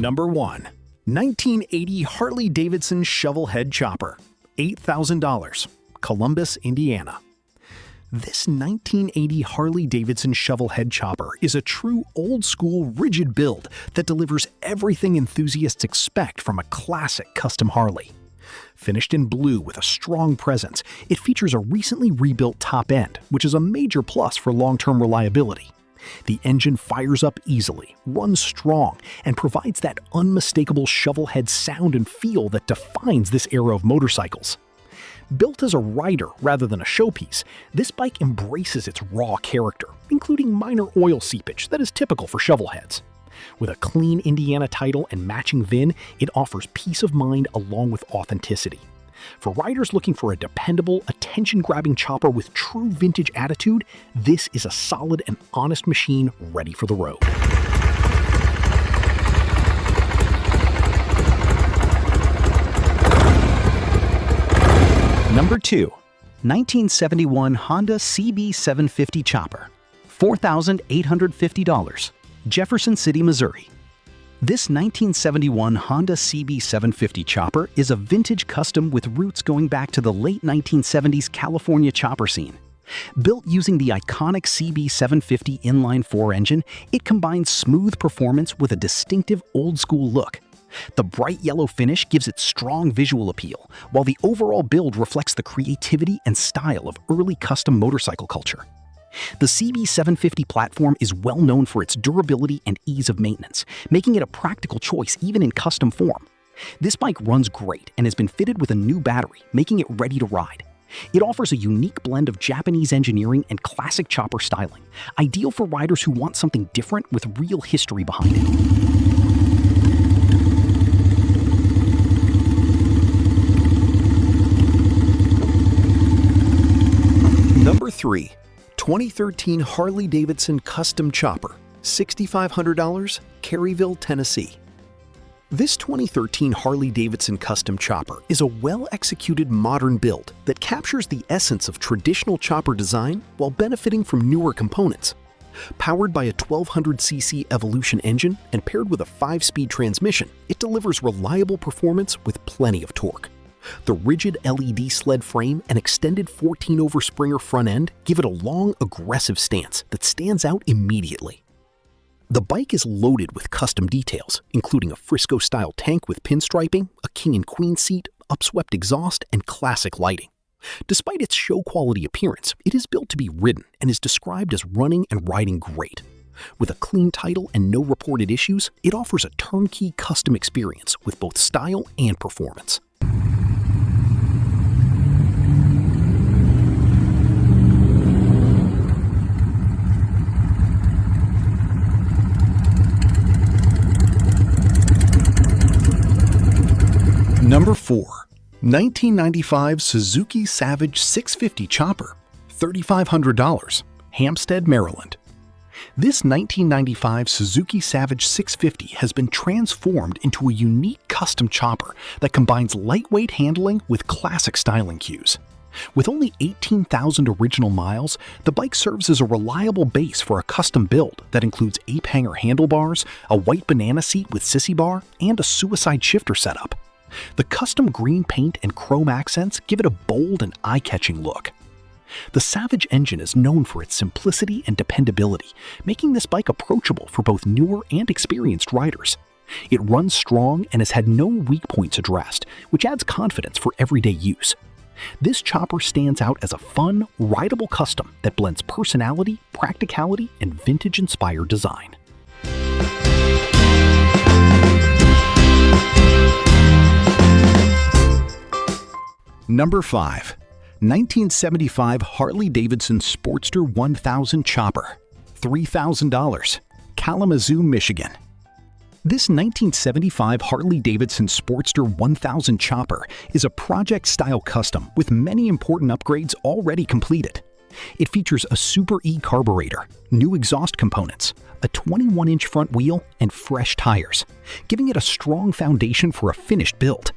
Number 1. 1980 Harley-Davidson Shovelhead Chopper, $8,000, Columbus, Indiana. This 1980 Harley-Davidson Shovelhead Chopper is a true old-school, rigid build that delivers everything enthusiasts expect from a classic custom Harley. Finished in blue with a strong presence, it features a recently rebuilt top end, which is a major plus for long-term reliability. The engine fires up easily, runs strong, and provides that unmistakable shovelhead sound and feel that defines this era of motorcycles. Built as a rider rather than a showpiece, this bike embraces its raw character, including minor oil seepage that is typical for shovelheads. With a clean Indiana title and matching VIN, it offers peace of mind along with authenticity. For riders looking for a dependable, attention-grabbing chopper with true vintage attitude, this is a solid and honest machine ready for the road. Number 2. 1971 Honda CB750 Chopper, $4,850, Jefferson City, Missouri. This 1971 Honda CB750 Chopper is a vintage custom with roots going back to the late 1970s California chopper scene. Built using the iconic CB750 inline-4 engine, it combines smooth performance with a distinctive old-school look. The bright yellow finish gives it strong visual appeal, while the overall build reflects the creativity and style of early custom motorcycle culture. The CB750 platform is well known for its durability and ease of maintenance, making it a practical choice even in custom form. This bike runs great and has been fitted with a new battery, making it ready to ride. It offers a unique blend of Japanese engineering and classic chopper styling, ideal for riders who want something different with real history behind it. Number 3. 2013 Harley-Davidson Custom Chopper, $6,500, Caryville, Tennessee. This 2013 Harley-Davidson Custom Chopper is a well-executed modern build that captures the essence of traditional chopper design while benefiting from newer components. Powered by a 1200cc Evolution engine and paired with a 5-speed transmission, it delivers reliable performance with plenty of torque. The rigid LED sled frame and extended 14-over Springer front end give it a long, aggressive stance that stands out immediately. The bike is loaded with custom details, including a Frisco-style tank with pinstriping, a king and queen seat, upswept exhaust, and classic lighting. Despite its show-quality appearance, it is built to be ridden and is described as running and riding great. With a clean title and no reported issues, it offers a turnkey custom experience with both style and performance. Number 4. 1995 Suzuki Savage 650 Chopper, $3,500, Hampstead, Maryland. This 1995 Suzuki Savage 650 has been transformed into a unique custom chopper that combines lightweight handling with classic styling cues. With only 18,000 original miles, the bike serves as a reliable base for a custom build that includes ape-hanger handlebars, a white banana seat with sissy bar, and a suicide shifter setup. The custom green paint and chrome accents give it a bold and eye-catching look. The Savage engine is known for its simplicity and dependability, making this bike approachable for both newer and experienced riders. It runs strong and has had no weak points addressed, which adds confidence for everyday use. This chopper stands out as a fun, rideable custom that blends personality, practicality, and vintage-inspired design. Number 5. 1975 Harley-Davidson Sportster 1000 Chopper, $3,000, Kalamazoo, Michigan. This 1975 Harley-Davidson Sportster 1000 Chopper is a project-style custom with many important upgrades already completed. It features a Super E carburetor, new exhaust components, a 21-inch front wheel, and fresh tires, giving it a strong foundation for a finished build.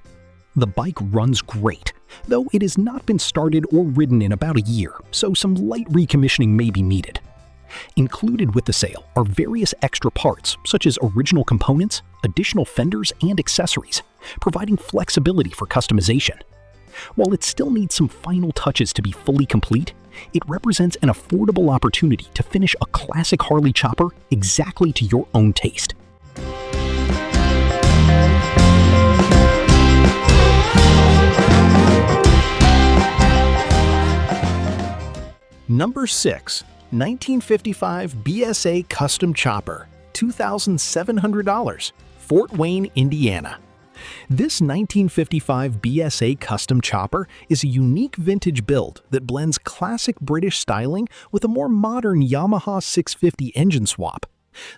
The bike runs great, though it has not been started or ridden in about a year, so some light recommissioning may be needed. Included with the sale are various extra parts, such as original components, additional fenders, and accessories, providing flexibility for customization. While it still needs some final touches to be fully complete, it represents an affordable opportunity to finish a classic Harley chopper exactly to your own taste. Number 6. 1955 BSA Custom Chopper, $2,700, Fort Wayne, Indiana. This 1955 BSA Custom Chopper is a unique vintage build that blends classic British styling with a more modern Yamaha 650 engine swap.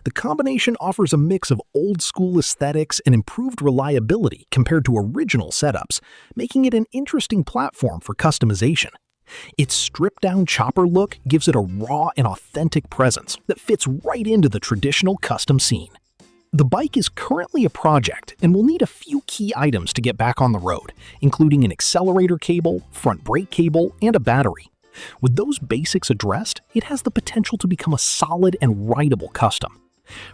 The combination offers a mix of old-school aesthetics and improved reliability compared to original setups, making it an interesting platform for customization. Its stripped-down chopper look gives it a raw and authentic presence that fits right into the traditional custom scene. The bike is currently a project and will need a few key items to get back on the road, including an accelerator cable, front brake cable, and a battery. With those basics addressed, it has the potential to become a solid and rideable custom.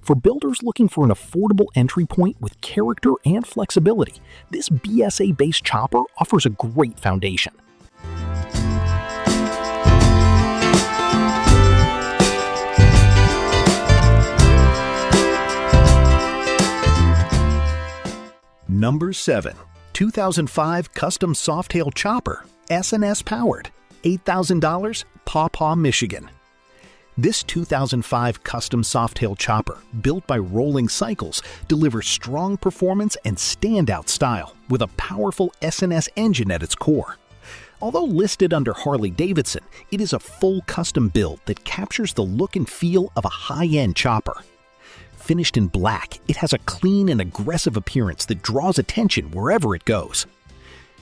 For builders looking for an affordable entry point with character and flexibility, this BSA-based chopper offers a great foundation. Number 7. 2005 Custom Softail Chopper, S&S powered, $8,000, Paughco, Michigan. This 2005 Custom Softail Chopper, built by Rolling Cycles, delivers strong performance and standout style with a powerful S&S engine at its core. Although listed under Harley-Davidson, it is a full custom build that captures the look and feel of a high-end chopper. Finished in black, it has a clean and aggressive appearance that draws attention wherever it goes.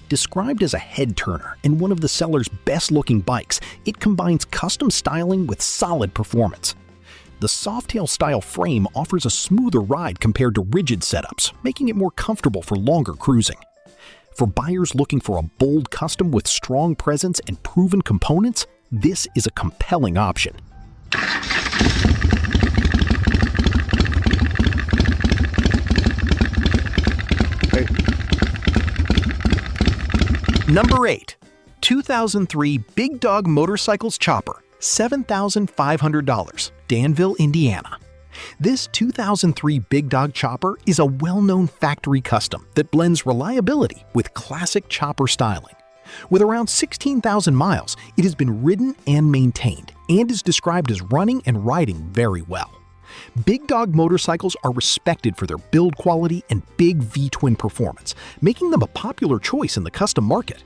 Described as a head-turner and one of the seller's best-looking bikes, it combines custom styling with solid performance. The Softail-style frame offers a smoother ride compared to rigid setups, making it more comfortable for longer cruising. For buyers looking for a bold custom with strong presence and proven components, this is a compelling option. Number 8. 2003 Big Dog Motorcycles Chopper, $7,500, Danville, Indiana. This 2003 Big Dog chopper is a well-known factory custom that blends reliability with classic chopper styling. With around 16,000 miles, it has been ridden and maintained, and is described as running and riding very well. Big Dog motorcycles are respected for their build quality and big V-twin performance, making them a popular choice in the custom market.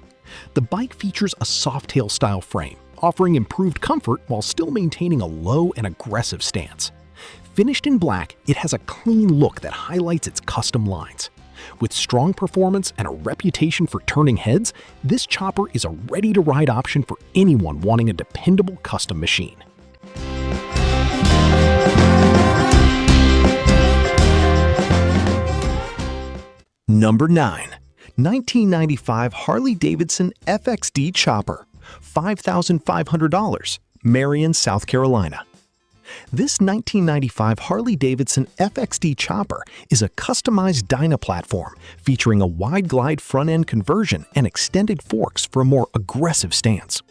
The bike features a Softail-style frame, offering improved comfort while still maintaining a low and aggressive stance. Finished in black, it has a clean look that highlights its custom lines. With strong performance and a reputation for turning heads, this chopper is a ready-to-ride option for anyone wanting a dependable custom machine. Number 9. 1995 Harley-Davidson FXD Chopper, $5,500, Marion, South Carolina. This 1995 Harley-Davidson FXD Chopper is a customized dyno platform featuring a wide glide front-end conversion and extended forks for a more aggressive stance.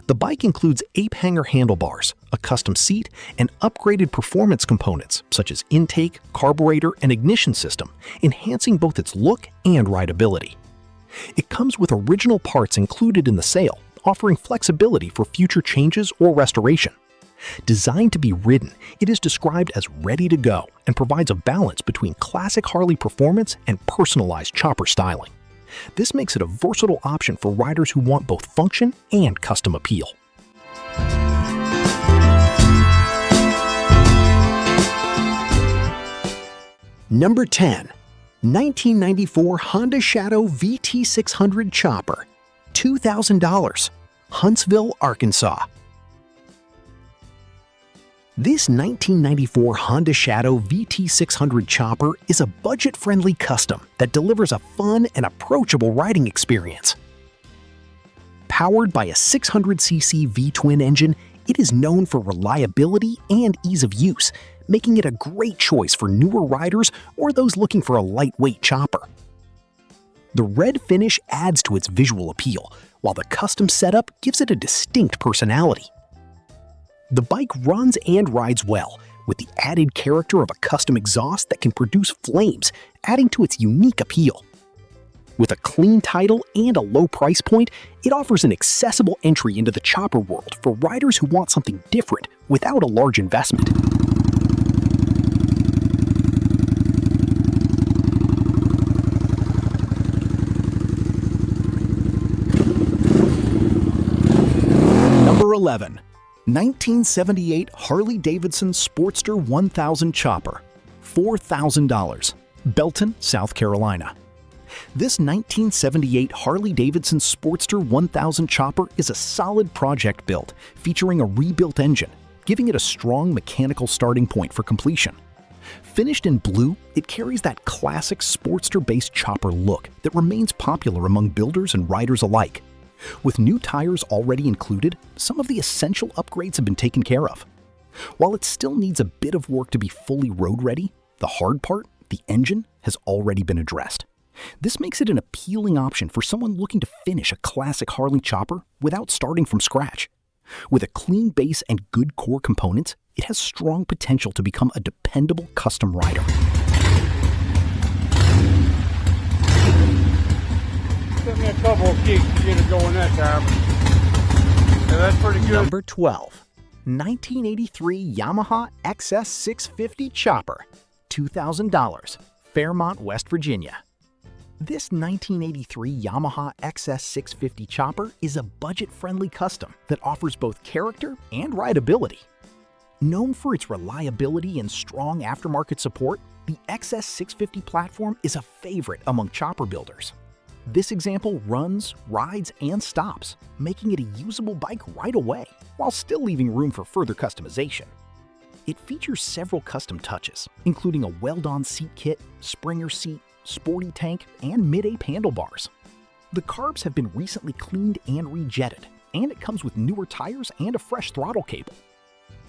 The bike includes ape hanger handlebars, a custom seat, and upgraded performance components such as intake, carburetor, and ignition system, enhancing both its look and rideability. It comes with original parts included in the sale, offering flexibility for future changes or restoration. Designed to be ridden, it is described as ready to go and provides a balance between classic Harley performance and personalized chopper styling. This makes it a versatile option for riders who want both function and custom appeal. Number 10. 1994 Honda Shadow VT600 Chopper, $2,000, Huntsville, Arkansas. This 1994 Honda Shadow VT600 Chopper is a budget-friendly custom that delivers a fun and approachable riding experience. Powered by a 600cc V-twin engine, It is known for reliability and ease of use, making it a great choice for newer riders or those looking for a lightweight chopper. The red finish adds to its visual appeal, while the custom setup gives it a distinct personality. The bike runs and rides well, with the added character of a custom exhaust that can produce flames, adding to its unique appeal. With a clean title and a low price point, it offers an accessible entry into the chopper world for riders who want something different without a large investment. Number 11. 1978 Harley-Davidson Sportster 1000 Chopper, $4,000, Belton, South Carolina. This 1978 Harley-Davidson Sportster 1000 Chopper is a solid project build featuring a rebuilt engine, giving it a strong mechanical starting point for completion. Finished in blue, it carries that classic Sportster-based chopper look that remains popular among builders and riders alike. With new tires already included, some of the essential upgrades have been taken care of. While it still needs a bit of work to be fully road-ready, the hard part, the engine, has already been addressed. This makes it an appealing option for someone looking to finish a classic Harley chopper without starting from scratch. With a clean base and good core components, it has strong potential to become a dependable custom rider. Took me a couple of kicks to get it going that time. Yeah, that's pretty good. Number 12. 1983 Yamaha XS 650 Chopper, $2,000, Fairmont, West Virginia. This 1983 Yamaha XS 650 Chopper is a budget-friendly custom that offers both character and rideability. Known for its reliability and strong aftermarket support, the XS 650 platform is a favorite among chopper builders. This example runs, rides, and stops, making it a usable bike right away, while still leaving room for further customization. It features several custom touches, including a weld-on seat kit, springer seat, sporty tank, and mid-ape handlebars. The carbs have been recently cleaned and rejetted, and it comes with newer tires and a fresh throttle cable.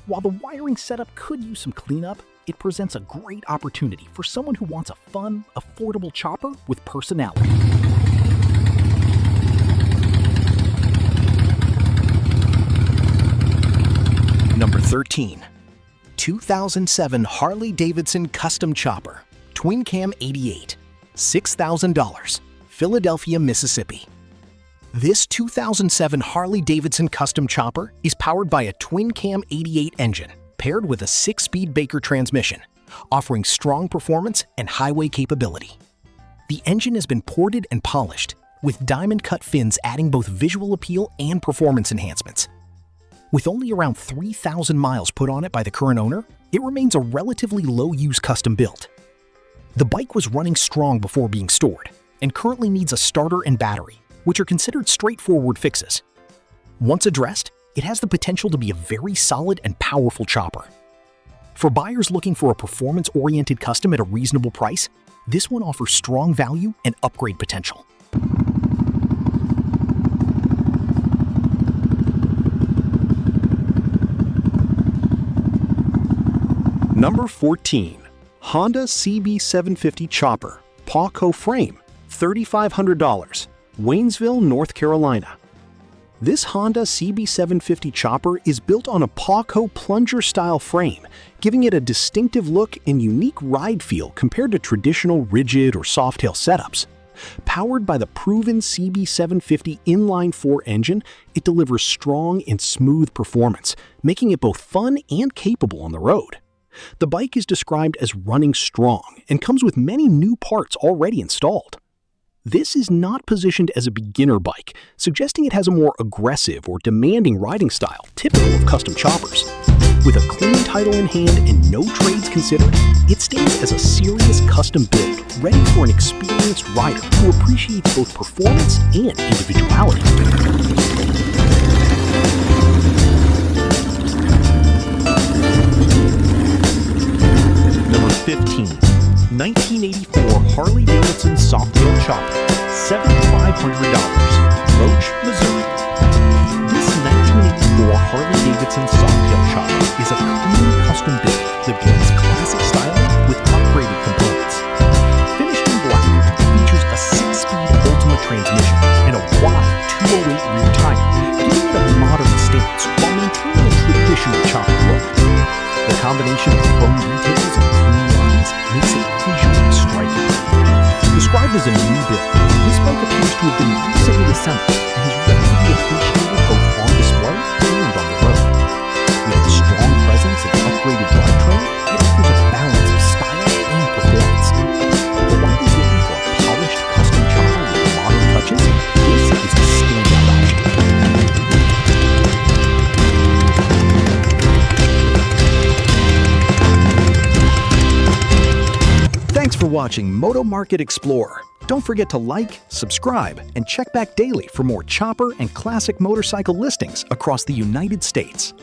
While the wiring setup could use some cleanup, it presents a great opportunity for someone who wants a fun, affordable chopper with personality. Number 13. 2007 Harley-Davidson Custom Chopper, Twin Cam 88, $6,000, Philadelphia, Mississippi. This 2007 Harley-Davidson Custom Chopper is powered by a Twin Cam 88 engine paired with a 6-speed Baker transmission, offering strong performance and highway capability. The engine has been ported and polished, with diamond-cut fins adding both visual appeal and performance enhancements. With only around 3,000 miles put on it by the current owner, it remains a relatively low-use custom build. The bike was running strong before being stored, and currently needs a starter and battery, which are considered straightforward fixes. Once addressed, it has the potential to be a very solid and powerful chopper. For buyers looking for a performance-oriented custom at a reasonable price, this one offers strong value and upgrade potential. Number 14. Honda CB750 Chopper, Paughco frame, $3,500, Waynesville, North Carolina. This Honda CB750 Chopper is built on a Paughco plunger-style frame, giving it a distinctive look and unique ride feel compared to traditional rigid or Softail setups. Powered by the proven CB750 inline-4 engine, it delivers strong and smooth performance, making it both fun and capable on the road. The bike is described as running strong and comes with many new parts already installed. This is not positioned as a beginner bike, suggesting it has a more aggressive or demanding riding style typical of custom choppers. With a clean title in hand and no trades considered, it stands as a serious custom build ready for an experienced rider who appreciates both performance and individuality. Number 15. 1984 Harley-Davidson Softail Chopper, $7,500, Roach, Missouri. This 1984 Our Harley-Davidson Softail chopper is a clean custom build that blends classic style with upgraded components. Finished in black, it features a 6-speed Ultima transmission and a wide 208 rear tire, giving it a modern stance while maintaining a traditional chopper look. The combination of chrome details and clean lines makes it visually striking. Described as a new build, this bike appears to have been recently assembled and is ready to be appreciated both on display and on the road. With its strong presence and upgraded drivetrain, it offers a balance of style and performance. But while you're looking for a polished custom chopper with modern touches, this is a standout option. Thanks for watching Moto Market Explorer. Don't forget to like, subscribe, and check back daily for more chopper and classic motorcycle listings across the United States.